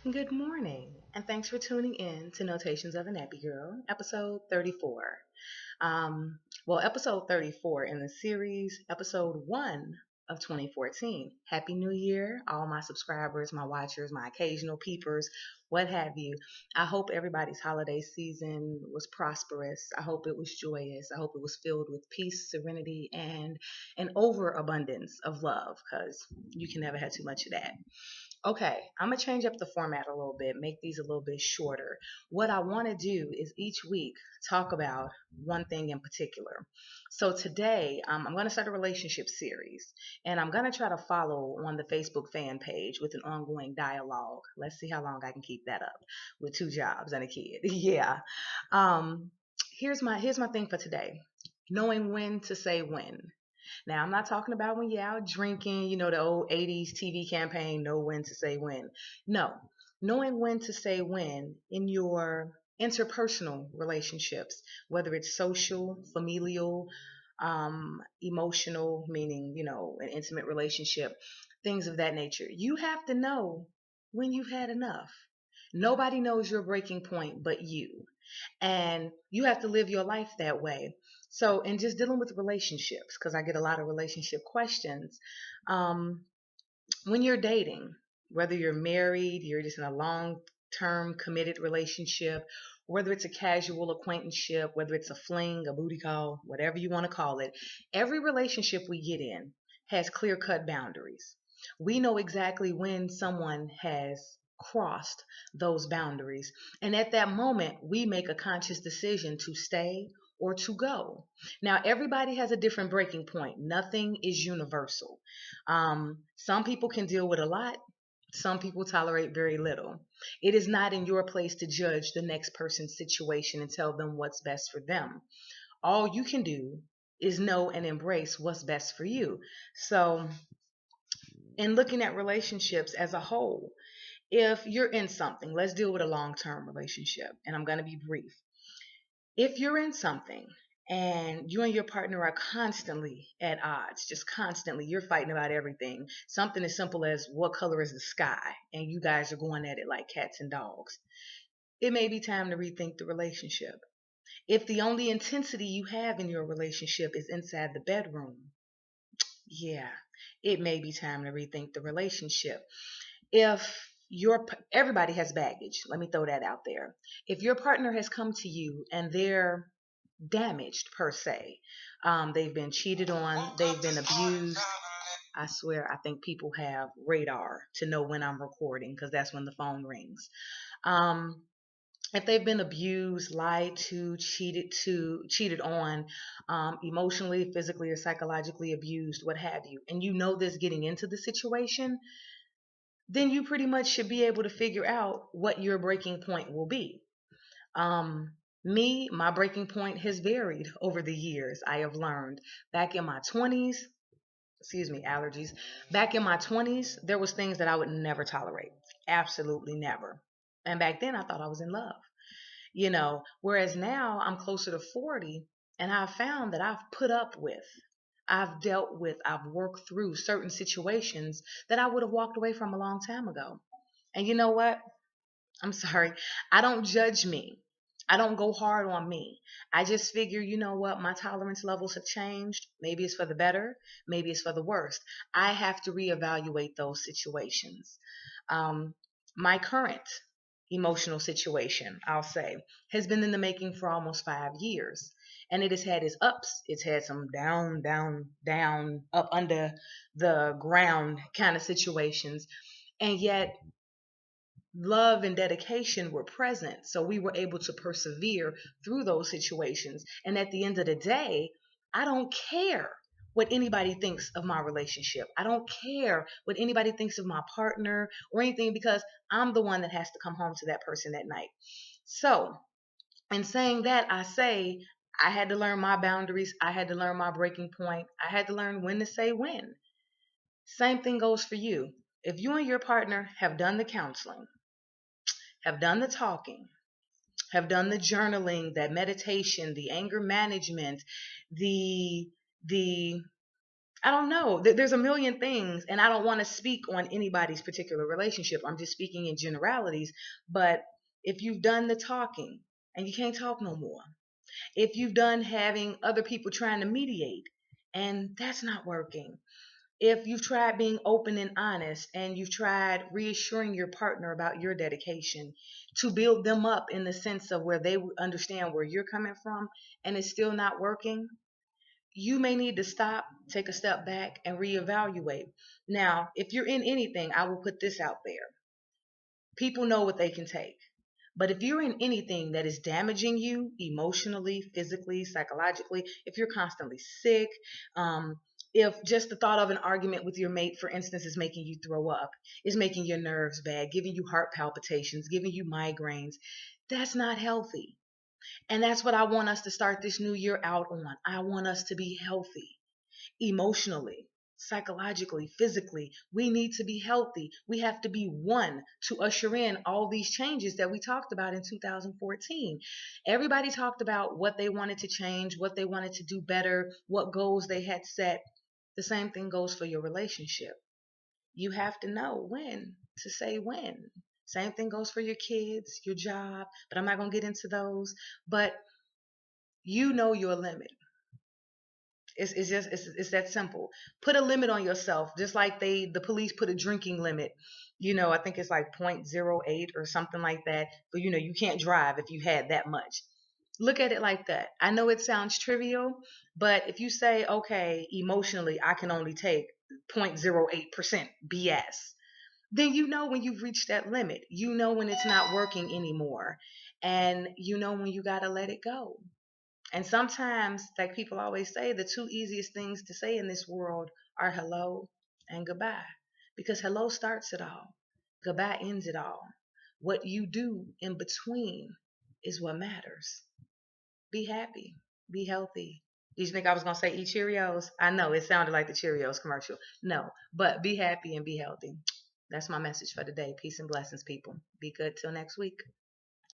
Good morning, and thanks for tuning in to Notations of a Nappy Girl, episode 34. Episode 34 in the series, episode 1 of 2014. Happy New Year, all my subscribers, my watchers, my occasional peepers, what have you. I hope everybody's holiday season was prosperous. I hope it was joyous. I hope it was filled with peace, serenity, and an overabundance of love, because you can never have too much of that. Okay, I'm gonna change up the format a little bit, make these a little bit shorter. What I want to do is each week talk about one thing in particular. So today, I'm going to start a relationship series, and I'm going to try to follow on the Facebook fan page with an ongoing dialogue. Let's see how long I can keep that up with two jobs and a kid. Yeah. Um, here's my thing for today. Knowing when to say when. Now, I'm not talking about when you're out drinking, the old 80s TV campaign, know when to say when. No, knowing when to say when in your interpersonal relationships, whether it's social, familial, emotional, meaning, an intimate relationship, things of that nature. You have to know when you've had enough. Nobody knows your breaking point but you. And you have to live your life that way. So, in just dealing with relationships, because I get a lot of relationship questions, um, when you're dating, whether you're married, you're just in a long term committed relationship, whether it's a casual acquaintanceship, whether it's a fling, a booty call, whatever you want to call it, every relationship we get in has clear cut boundaries. We know exactly when someone has crossed those boundaries. And at that moment, we make a conscious decision to stay or to go. Now, everybody has a different breaking point. Nothing is universal. Some people can deal with a lot. Some people tolerate very little. It is not in your place to judge the next person's situation and tell them what's best for them. All you can do is know and embrace what's best for you. So, in looking at relationships as a whole, if you're in something, let's deal with a long term relationship, and I'm going to be brief. If you're in something and you and your partner are constantly at odds, just constantly, you're fighting about everything, something as simple as what color is the sky, and you guys are going at it like cats and dogs, it may be time to rethink the relationship. If the only intensity you have in your relationship is inside the bedroom, yeah, it may be time to rethink the relationship. If your Everybody has baggage, let me throw that out there. If your partner has come to you and they're damaged per se, they've been cheated on, they've been abused. I swear, I think people have radar to know when I'm recording because that's when the phone rings. Um, if they've been abused, lied to, cheated on, emotionally, physically, or psychologically abused, what have you, and you know this getting into the situation, then you pretty much should be able to figure out what your breaking point will be. Um, my breaking point has varied over the years. I have learned back in my 20s, excuse me, allergies. Back in my 20s, there was things that I would never tolerate. Absolutely never. And back then I thought I was in love. Whereas now I'm closer to 40 and I've found that I've dealt with, I've worked through certain situations that I would have walked away from a long time ago. And you know what? I'm sorry. I don't judge me. I don't go hard on me. I just figure, you know what? My tolerance levels have changed. Maybe it's for the better. Maybe it's for the worst. I have to reevaluate those situations. Um, my current emotional situation, I'll say, has been in the making for almost 5 years. And it has had its ups. It's had some down, down, down, up under the ground kind of situations. And yet love and dedication were present. So we were able to persevere through those situations. And at the end of the day, I don't care what anybody thinks of my relationship. I don't care what anybody thinks of my partner or anything because I'm the one that has to come home to that person at night. So, in saying that, I say I had to learn my boundaries. I had to learn my breaking point. I had to learn when to say when. Same thing goes for you. If you and your partner have done the counseling, have done the talking, have done the journaling, that meditation, the anger management, the I don't know. There's a million things, and I don't want to speak on anybody's particular relationship. I'm just speaking in generalities. But if you've done the talking and you can't talk no more, if you've done having other people trying to mediate and that's not working, if you've tried being open and honest and you've tried reassuring your partner about your dedication to build them up in the sense of where they understand where you're coming from and it's still not working, you may need to stop, take a step back, and reevaluate. Now, if you're in anything, I will put this out there. People know what they can take. But if you're in anything that is damaging you emotionally, physically, psychologically, if you're constantly sick, if just the thought of an argument with your mate, for instance, is making you throw up, is making your nerves bad, giving you heart palpitations, giving you migraines, that's not healthy. And that's what I want us to start this new year out on. I want us to be healthy emotionally, psychologically, physically. We need to be healthy. We have to be one to usher in all these changes that we talked about in 2014. Everybody talked about what they wanted to change, what they wanted to do better, what goals they had set. The same thing goes for your relationship. You have to know when to say when. Same thing goes for your kids, your job, but I'm not going to get into those. But you know your limit. It's just it's that simple. Put a limit on yourself, just like the police put a drinking limit. I think it's like 0.08 or something like that. But you can't drive if you had that much. Look at it like that. I know it sounds trivial, but if you say, okay, emotionally, I can only take 0.08% BS, then you know when you've reached that limit. You know when it's not working anymore. And you know when you got to let it go. And sometimes, like people always say, the two easiest things to say in this world are hello and goodbye. Because hello starts it all, goodbye ends it all. What you do in between is what matters. Be happy, be healthy. Did you think I was going to say eat Cheerios? I know it sounded like the Cheerios commercial. No, but be happy and be healthy. That's my message for today. Peace and blessings, people. Be good till next week.